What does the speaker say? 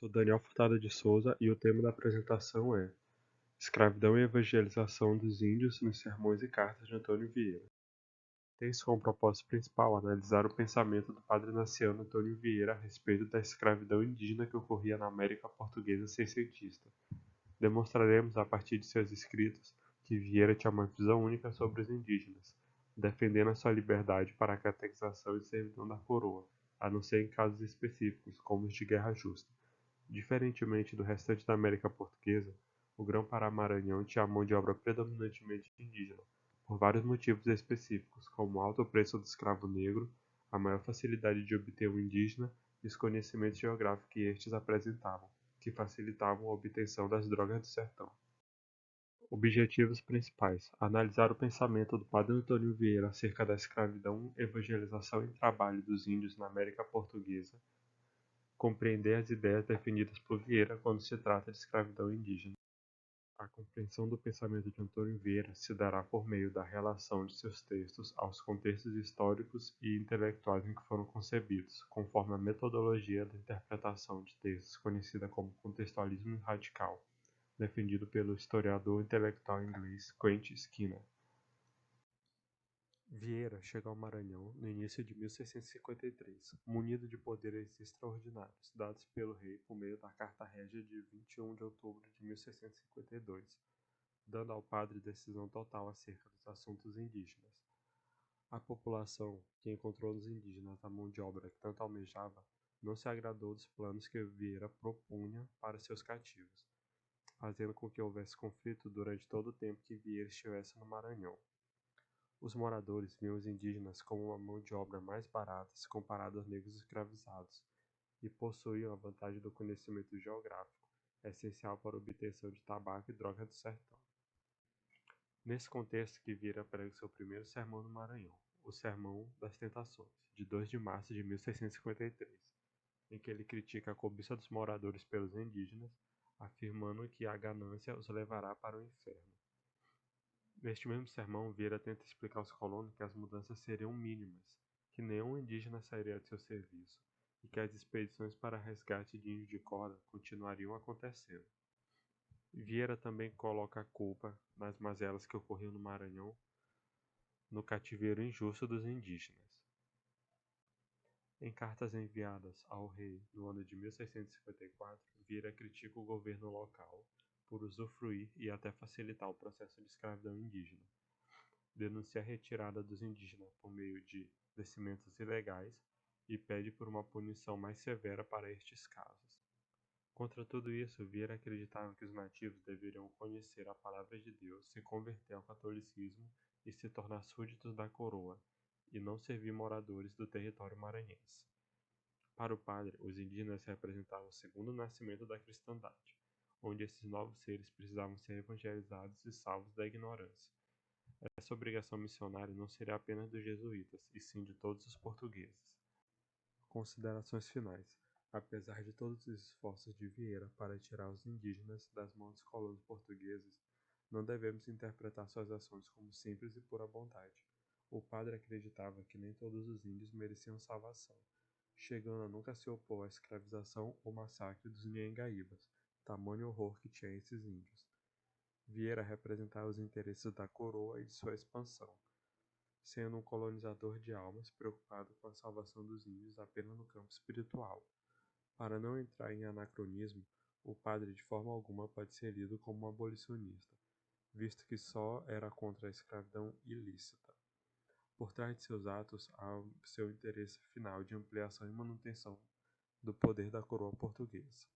Sou Daniel Furtado de Souza e o tema da apresentação é Escravidão e Evangelização dos Índios nos Sermões e Cartas de Antônio Vieira. Tem isso como propósito principal analisar o pensamento do padre naciano Antônio Vieira a respeito da escravidão indígena que ocorria na América Portuguesa seiscentista. Demonstraremos, a partir de seus escritos, que Vieira tinha uma visão única sobre os indígenas, defendendo a sua liberdade para a catequização e servidão da coroa, a não ser em casos específicos, como os de guerra justa. Diferentemente do restante da América Portuguesa, o Grão-Pará-Maranhão tinha mão de obra predominantemente indígena, por vários motivos específicos, como o alto preço do escravo negro, a maior facilidade de obter o indígena e os conhecimentos geográficos que estes apresentavam, que facilitavam a obtenção das drogas do sertão. Objetivos principais: analisar o pensamento do padre Antônio Vieira acerca da escravidão, evangelização e trabalho dos índios na América Portuguesa, compreender as ideias defendidas por Vieira quando se trata de escravidão indígena. A compreensão do pensamento de Antônio Vieira se dará por meio da relação de seus textos aos contextos históricos e intelectuais em que foram concebidos, conforme a metodologia da interpretação de textos conhecida como contextualismo radical, defendido pelo historiador intelectual inglês Quentin Skinner. Vieira chega ao Maranhão no início de 1653, munido de poderes extraordinários, dados pelo rei por meio da Carta Régia de 21 de outubro de 1652, dando ao padre decisão total acerca dos assuntos indígenas. A população, que encontrou nos indígenas a mão de obra que tanto almejava, não se agradou dos planos que Vieira propunha para seus cativos, fazendo com que houvesse conflito durante todo o tempo que Vieira estivesse no Maranhão. Os moradores viam os indígenas como uma mão de obra mais barata se comparado aos negros escravizados, e possuíam a vantagem do conhecimento geográfico, essencial para a obtenção de tabaco e droga do sertão. Nesse contexto que Vieira prega seu primeiro sermão no Maranhão, o Sermão das Tentações, de 2 de março de 1653, em que ele critica a cobiça dos moradores pelos indígenas, afirmando que a ganância os levará para o inferno. Neste mesmo sermão, Vieira tenta explicar aos colonos que as mudanças seriam mínimas, que nenhum indígena sairia de seu serviço e que as expedições para resgate de índios de corda continuariam acontecendo. Vieira também coloca a culpa nas mazelas que ocorriam no Maranhão no cativeiro injusto dos indígenas. Em cartas enviadas ao rei no ano de 1654, Vieira critica o governo local por usufruir e até facilitar o processo de escravidão indígena. Denuncia a retirada dos indígenas por meio de descimentos ilegais e pede por uma punição mais severa para estes casos. Contra tudo isso, Vieira acreditava que os nativos deveriam conhecer a palavra de Deus, se converter ao catolicismo e se tornar súditos da coroa, e não servir moradores do território maranhense. Para o padre, os indígenas representavam o segundo nascimento da cristandade, onde esses novos seres precisavam ser evangelizados e salvos da ignorância. Essa obrigação missionária não seria apenas dos jesuítas, e sim de todos os portugueses. Considerações finais. Apesar de todos os esforços de Vieira para tirar os indígenas das mãos dos colonos portugueses, não devemos interpretar suas ações como simples e pura bondade. O padre acreditava que nem todos os índios mereciam salvação, chegando a nunca se opor à escravização ou massacre dos Nhangaíbas, tamanho horror que tinha esses índios. Vieira representava os interesses da coroa e de sua expansão, sendo um colonizador de almas preocupado com a salvação dos índios apenas no campo espiritual. Para não entrar em anacronismo, o padre de forma alguma pode ser lido como um abolicionista, visto que só era contra a escravidão ilícita. Por trás de seus atos há o seu interesse final de ampliação e manutenção do poder da coroa portuguesa.